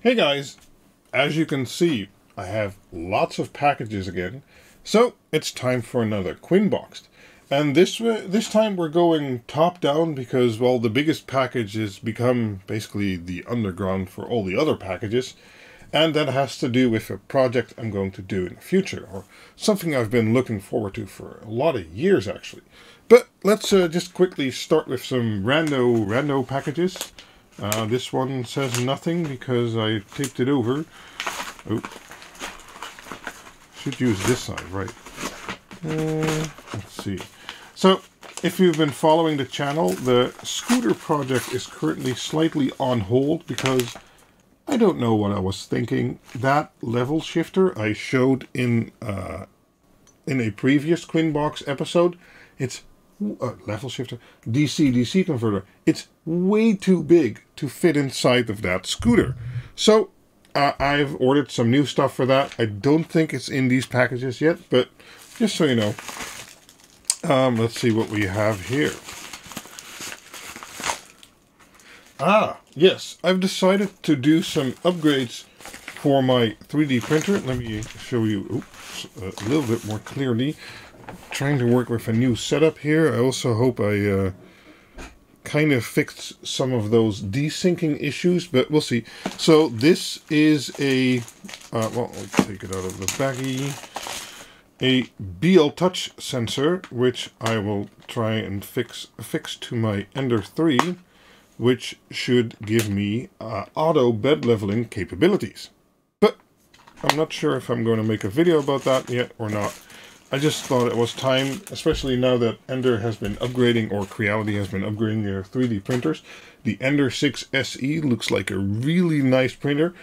Hey guys, as you can see, I have lots of packages again, so it's time for another QuinBoxed. And this time we're going top down because, well, the biggest package has become basically the underground for all the other packages, and that has to do with a project I'm going to do in the future, or something I've been looking forward to for a lot of years actually. But let's just quickly start with some rando packages. This one says nothing because I taped it over. Oh, should use this side, right? Let's see. So, if you've been following the channel, the scooter project is currently slightly on hold because I don't know what I was thinking. That level shifter I showed in a previous QuinBox episode, it's level shifter, DC-DC converter. It's way too big to fit inside of that scooter. So I've ordered some new stuff for that. I don't think it's in these packages yet, but just so you know. Let's see what we have here. Yes, I've decided to do some upgrades for my 3D printer. Let me show you a little bit more clearly. Trying to work with a new setup here. I also hope I kind of fixed some of those desyncing issues, but we'll see. So this is a, well, I'll take it out of the baggie. A BL touch sensor, which I will try and fix to my Ender 3, which should give me auto bed leveling capabilities. But I'm not sure if I'm going to make a video about that yet or not. I just thought it was time, especially now that Ender has been upgrading, or Creality has been upgrading their 3D printers. The Ender 6 SE looks like a really nice printer.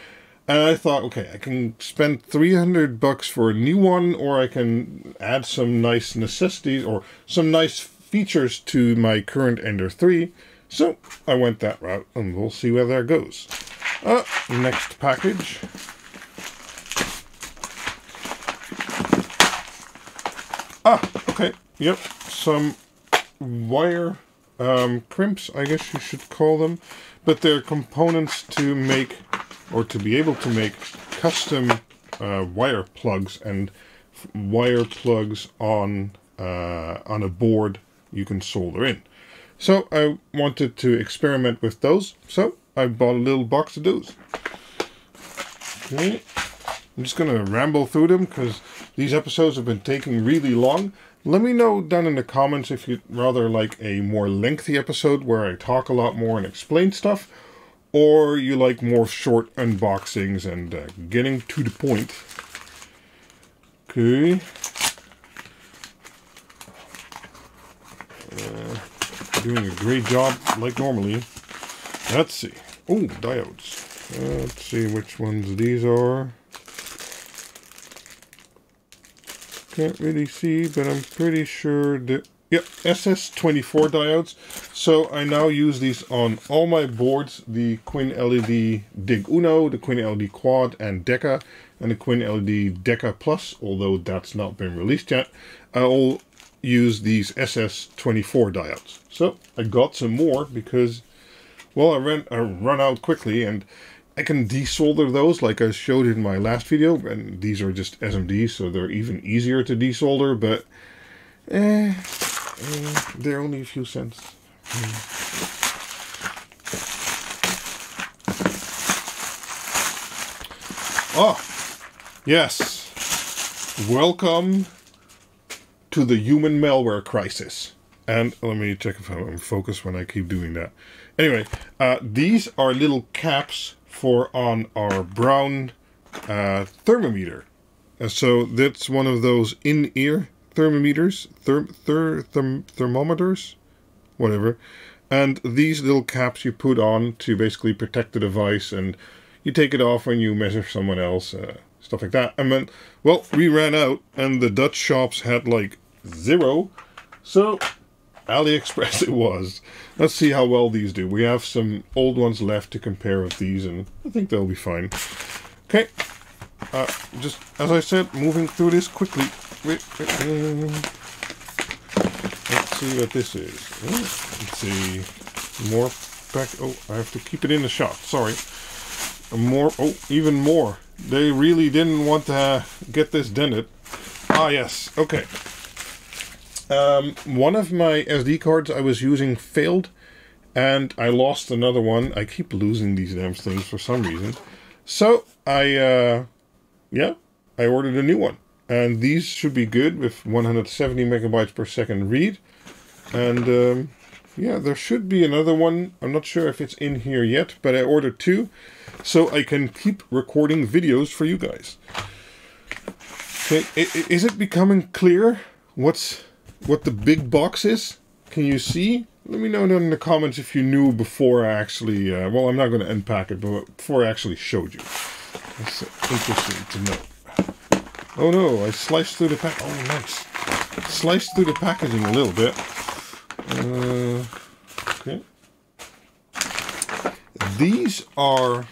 And I thought, okay, I can spend $300 for a new one, or I can add some nice necessities or some nice features to my current Ender 3. So I went that route, and we'll see where that goes. Next package. Okay, yep, some wire crimps, I guess you should call them, but they're components to make, or to be able to make, custom wire plugs and wire plugs on a board you can solder in. So I wanted to experiment with those, so I bought a little box of those. Okay. I'm just going to ramble through them because these episodes have been taking really long. Let me know down in the comments if you'd rather like a more lengthy episode where I talk a lot more and explain stuff, or you like more short unboxings and getting to the point. Okay. Doing a great job like normally. Let's see. Oh, diodes. Let's see which ones these are. Can't really see, but I'm pretty sure that, yeah, SS24 diodes. So I now use these on all my boards, the QuinLED Dig Uno, the QuinLED Quad and Deca, and the QuinLED Deca Plus, although that's not been released yet. I all use these SS24 diodes. So I got some more because, well, I run out quickly, and I can desolder those like I showed in my last video, and these are just SMDs, so they're even easier to desolder, but they're only a few cents. Oh, yes. Welcome to the human malware crisis. And let me check if I'm focused when I keep doing that. Anyway, these are little caps for on our brown thermometer. So that's one of those in-ear thermometers, thermometers, whatever. And these little caps you put on to basically protect the device, and you take it off when you measure someone else, stuff like that. And then, well, we ran out, and the Dutch shops had like 0, so Aliexpress it was. Let's see how well these do. We have some old ones left to compare with these, and I think they'll be fine. Okay, just as I said, moving through this quickly. Let's see what this is. Let's see, more back. Oh, I have to keep it in the shot. Sorry. More, oh, even more. They really didn't want to get this dented. Ah, yes, okay. One of my SD cards I was using failed, and I lost another one. I keep losing these damn things for some reason. So, I ordered a new one. And these should be good with 170 megabytes per second read. And, yeah, there should be another one. I'm not sure if it's in here yet, but I ordered two, so I can keep recording videos for you guys. Okay, is it becoming clear what the big box is? Can you see? Let me know down in the comments if you knew before I actually, well, I'm not going to unpack it, but before I actually showed you. That's interesting to know. Oh no, I sliced through the pack. Oh, nice. Sliced through the packaging a little bit. Okay. These are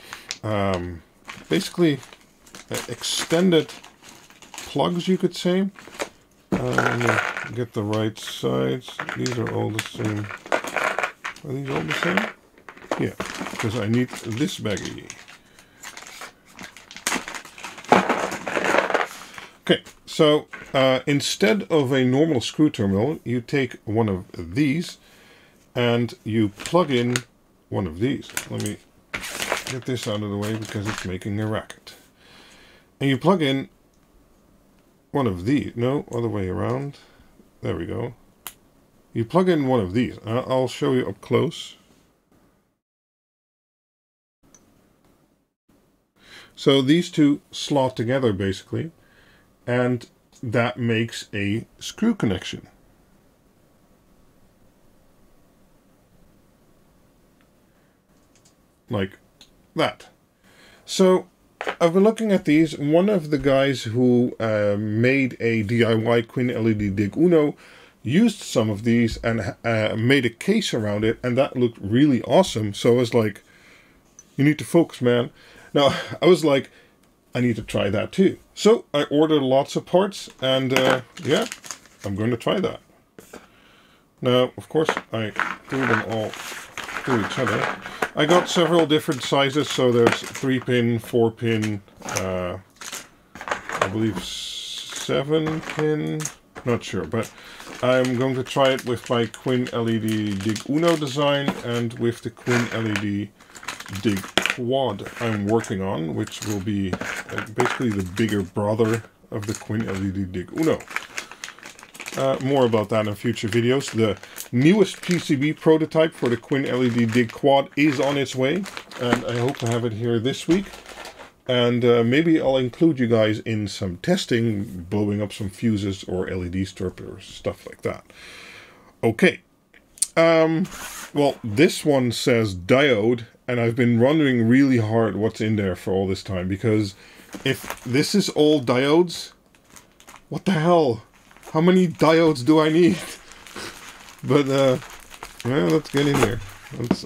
basically extended plugs, you could say. Let me get the right sides. These are all the same. Are these all the same? Yeah, because I need this baggie. Okay, so instead of a normal screw terminal, you take one of these and you plug in one of these. Let me get this out of the way because it's making a racket. And you plug in one of these. No, other way around. There we go. You plug in one of these. I'll show you up close. So these two slot together basically, and that makes a screw connection. Like that. So I've been looking at these. One of the guys who made a DIY QuinLED Dig Uno used some of these and made a case around it, and that looked really awesome. So I was like, you need to focus, man. Now, I was like, I need to try that too. So I ordered lots of parts, and yeah, I'm going to try that. Now, of course, I threw them all through each other. I got several different sizes, so there's 3-pin, 4-pin, I believe 7-pin, not sure, but I'm going to try it with my QuinLED Dig Uno design and with the QuinLED Dig Quad I'm working on, which will be basically the bigger brother of the QuinLED Dig Uno. More about that in future videos. The newest PCB prototype for the QuinLED Dig Quad is on its way, and I hope to have it here this week. And maybe I'll include you guys in some testing, blowing up some fuses or LED strips or stuff like that. Okay. Well, this one says diode, and I've been wondering really hard what's in there for all this time, because if this is all diodes, what the hell? How many diodes do I need? But, well, let's get in here. That's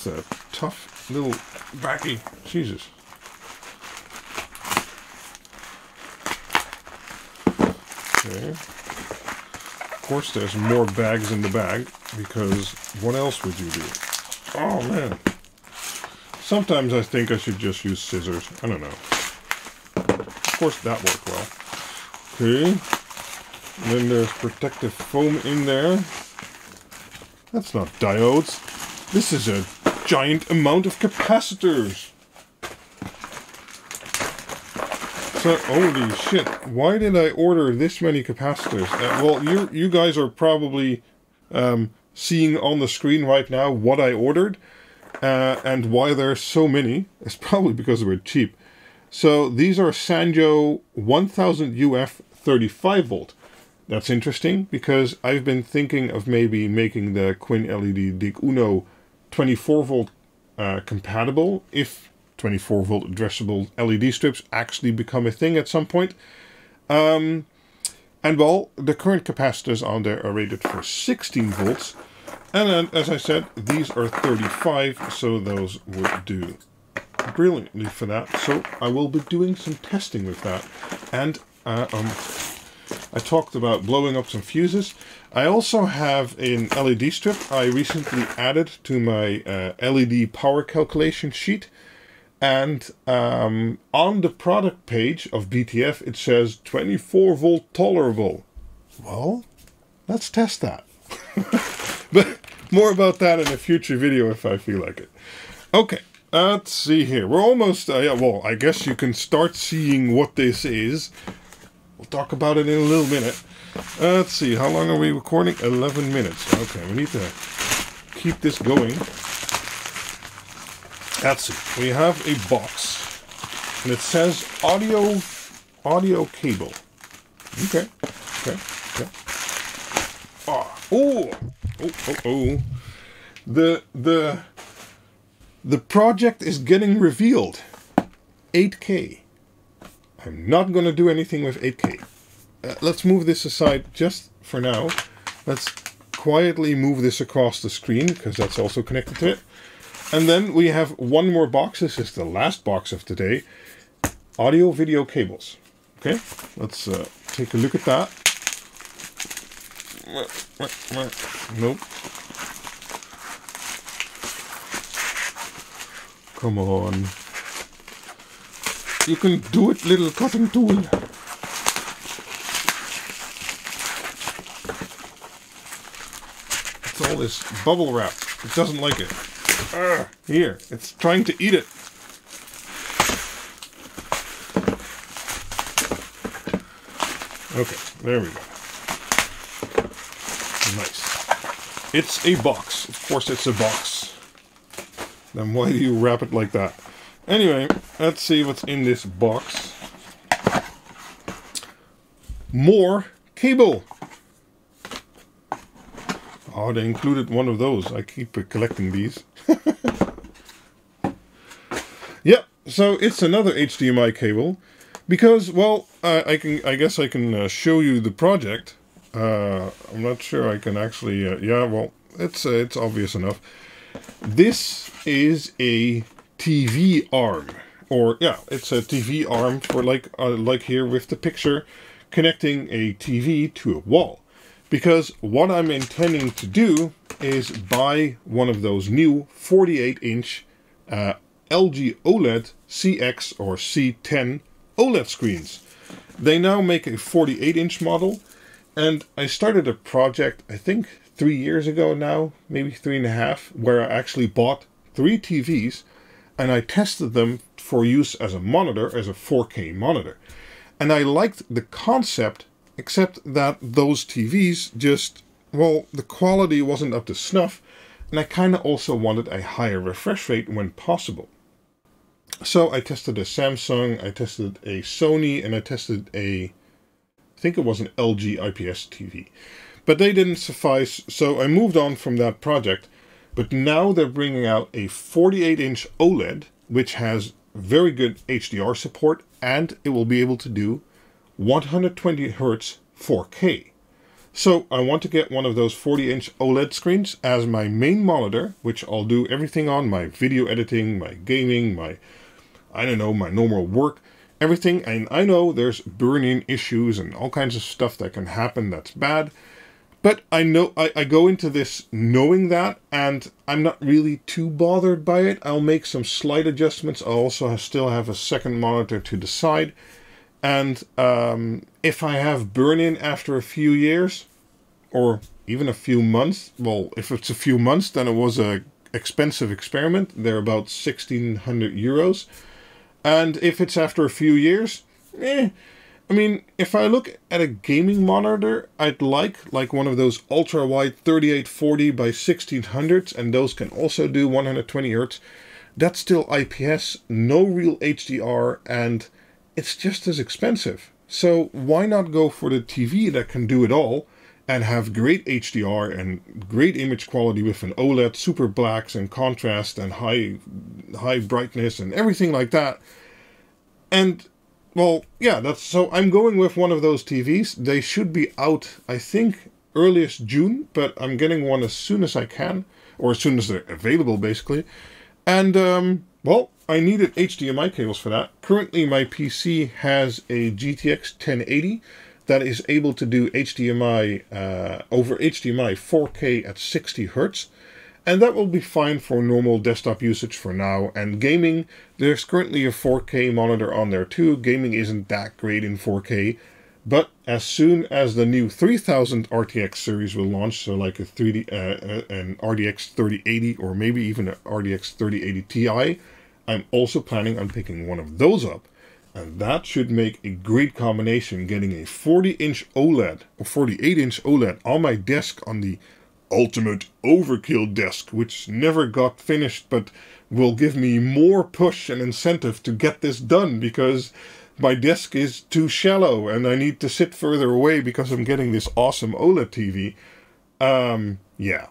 a tough little baggie. Jesus. Okay. Of course, there's more bags in the bag, because what else would you do? Oh, man. Sometimes I think I should just use scissors. I don't know. Of course, that worked well. Okay. And then there's protective foam in there. That's not diodes. This is a giant amount of capacitors. So, holy shit. Why did I order this many capacitors? Well, you guys are probably seeing on the screen right now what I ordered. And why there's so many. It's probably because they were cheap. So these are Sanyo 1000 UF 35 volt. That's interesting because I've been thinking of maybe making the QuinLED Dig Uno 24 volt compatible if 24 volt addressable LED strips actually become a thing at some point. And well, the current capacitors on there are rated for 16 volts. And then, as I said, these are 35, so those would do brilliantly for that. So I will be doing some testing with that, and I talked about blowing up some fuses. I also have an LED strip I recently added to my LED power calculation sheet. And on the product page of BTF, it says 24 volt tolerable. Well, let's test that. But more about that in a future video if I feel like it. Okay, let's see here. We're almost, yeah, well, I guess you can start seeing what this is. We'll talk about it in a little minute. Let's see, how long are we recording? 11 minutes. Okay, we need to keep this going. Let's see, we have a box, and it says audio cable. Okay. Oh. The project is getting revealed. 8K. I'm not going to do anything with 8K. Let's move this aside just for now. Let's quietly move this across the screen, because that's also connected to it. And then we have one more box. This is the last box of today. Audio video cables. Okay, let's take a look at that. Nope. Come on. You can do it, little cutting tool. It's all this bubble wrap. It doesn't like it. Here, it's trying to eat it. Okay, there we go. Nice. It's a box. Of course it's a box. Then why do you wrap it like that? Anyway, let's see what's in this box. More cable. Oh, they included one of those. I keep collecting these. Yeah, so it's another HDMI cable. Because, well, I guess I can show you the project. I'm not sure I can actually. Yeah, well, it's obvious enough. This is a TV arm, or yeah, it's a TV arm for like here with the picture, connecting a TV to a wall. Because what I'm intending to do is buy one of those new 48-inch LG Oled CX or C10 OLED screens. They now make a 48-inch model, and I started a project, I think 3 years ago now, maybe 3.5, where I actually bought 3 TVs and I tested them for use as a monitor, as a 4K monitor. And I liked the concept, except that those TVs just, well, the quality wasn't up to snuff, and I kind of also wanted a higher refresh rate when possible. So I tested a Samsung, I tested a Sony, and I tested I think it was an LG IPS TV. But they didn't suffice, so I moved on from that project. But now they're bringing out a 48-inch OLED, which has very good HDR support, and it will be able to do 120 Hz 4K. So I want to get one of those 40-inch OLED screens as my main monitor, which I'll do everything on, my video editing, my gaming, my, I don't know, my normal work, everything. And I know there's burn-in issues and all kinds of stuff that can happen that's bad. But I know I go into this knowing that, and I'm not really too bothered by it. I'll make some slight adjustments. I'll also still have a second monitor to the side. And if I have burn-in after a few years, or even a few months, well, if it's a few months, then it was a expensive experiment. They're about 1,600 euros. And if it's after a few years, I mean, if I look at a gaming monitor, I'd like one of those ultra-wide 3840 by 1600s, and those can also do 120 Hz. That's still IPS, no real HDR, and it's just as expensive. So why not go for the TV that can do it all and have great HDR and great image quality with an OLED, super blacks and contrast and high brightness and everything like that. And well, yeah, so I'm going with one of those TVs. They should be out, I think, earliest June, but I'm getting one as soon as I can, or as soon as they're available, basically. And, well, I needed HDMI cables for that. Currently, my PC has a GTX 1080 that is able to do HDMI over HDMI 4K at 60 Hertz. And that will be fine for normal desktop usage for now. And gaming, there's currently a 4K monitor on there too. Gaming isn't that great in 4K. But as soon as the new 3000 RTX series will launch, so like an RTX 3080 or maybe even an RTX 3080 Ti, I'm also planning on picking one of those up. And that should make a great combination, getting a 40-inch OLED or 48-inch OLED on my desk on the ultimate overkill desk, which never got finished, but will give me more push and incentive to get this done, because my desk is too shallow and I need to sit further away because I'm getting this awesome OLED TV. Yeah.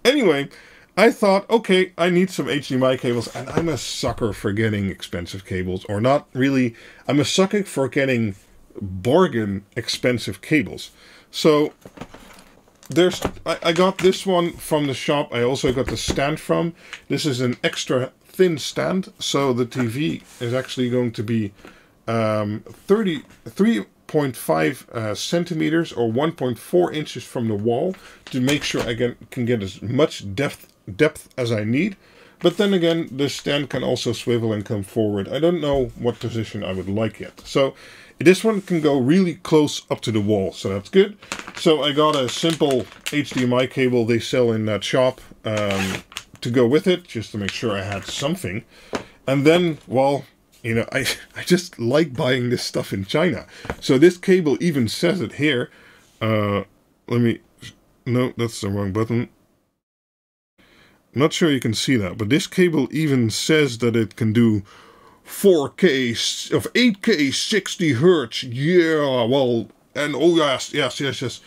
Anyway, I thought, okay, I need some HDMI cables, and I'm a sucker for getting expensive cables, or not really. I'm a sucker for getting bargain expensive cables. So I got this one from the shop. I also got the stand from. This is an extra thin stand, so the TV is actually going to be 3.5 centimeters or 1.4 inches from the wall to make sure I can get as much depth as I need. But then again, the stand can also swivel and come forward. I don't know what position I would like yet. So this one can go really close up to the wall, so that's good. So I got a simple HDMI cable they sell in that shop to go with it, just to make sure I had something. And then, well, you know, I just like buying this stuff in China. So this cable even says it here. No, that's the wrong button. Not sure you can see that, but this cable even says that it can do 4K of 8K 60 Hertz. Yeah, well, and oh yes, 8K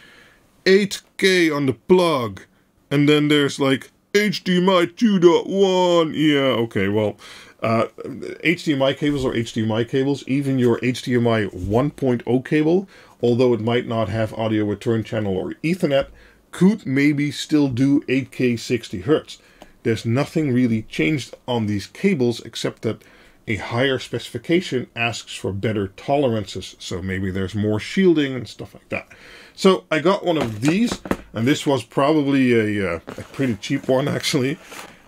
on the plug. And then there's like HDMI 2.1. Yeah, okay, well, HDMI cables are HDMI cables. Even your HDMI 1.0 cable, although it might not have audio return channel or Ethernet, could maybe still do 8K 60 Hertz. There's nothing really changed on these cables except that a higher specification asks for better tolerances. So maybe there's more shielding and stuff like that. So I got one of these, and this was probably a pretty cheap one actually.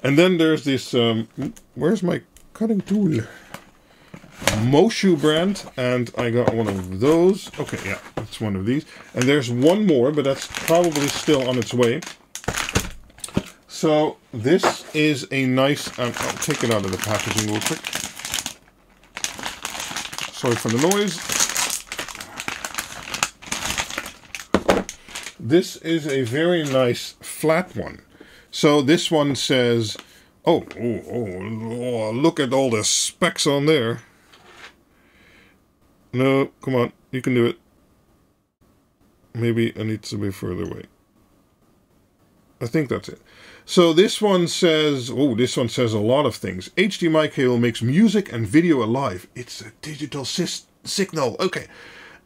And then there's this, where's my cutting tool? Moshou brand, and I got one of those. Okay, yeah, that's one of these. And there's one more, but that's probably still on its way. So this is a nice, I'll take it out of the packaging real quick. Sorry for the noise. This is a very nice flat one. So this one says, oh, look at all the specs on there. No, come on, you can do it. Maybe I need to be further away. I think that's it. So this one says, oh, this one says a lot of things. HDMI cable makes music and video alive. It's a digital signal. Okay.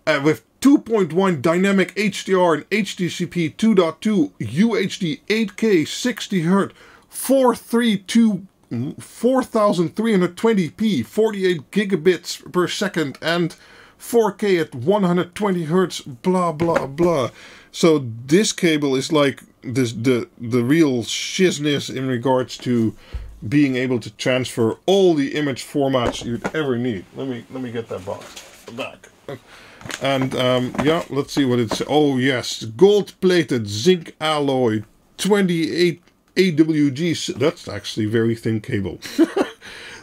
With 2.1 dynamic HDR and HDCP 2.2 UHD 8K 60 Hz 4320p 48 gigabits per second and 4K at 120 Hz, blah blah blah. So this cable is like this the real shizness in regards to being able to transfer all the image formats you'd ever need. Let me get that box back. And yeah, let's see what it's. Oh yes, gold-plated zinc alloy 28 AWG. That's actually very thin cable.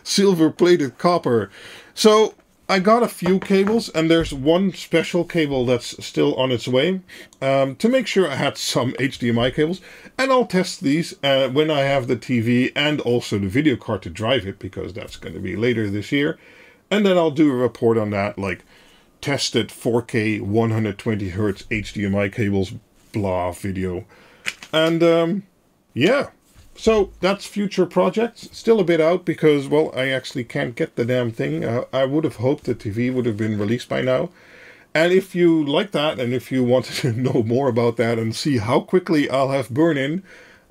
Silver-plated copper. So I got a few cables, and there's one special cable that's still on its way to make sure I had some HDMI cables. And I'll test these when I have the TV and also the video card to drive it, because that's going to be later this year. And then I'll do a report on that, like tested 4K 120 Hz HDMI cables, blah video. And yeah. So that's future projects. Still a bit out because, well, I actually can't get the damn thing. I would have hoped the TV would have been released by now. And if you like that, and if you wanted to know more about that and see how quickly I'll have burn-in,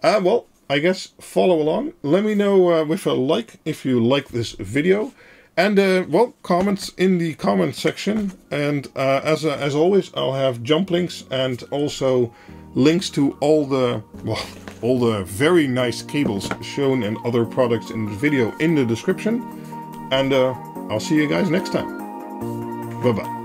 well, I guess follow along. Let me know with a like if you like this video. And well, comments in the comment section. And as always, I'll have jump links and also links to all the very nice cables shown and other products in the video in the description. And I'll see you guys next time. Bye bye.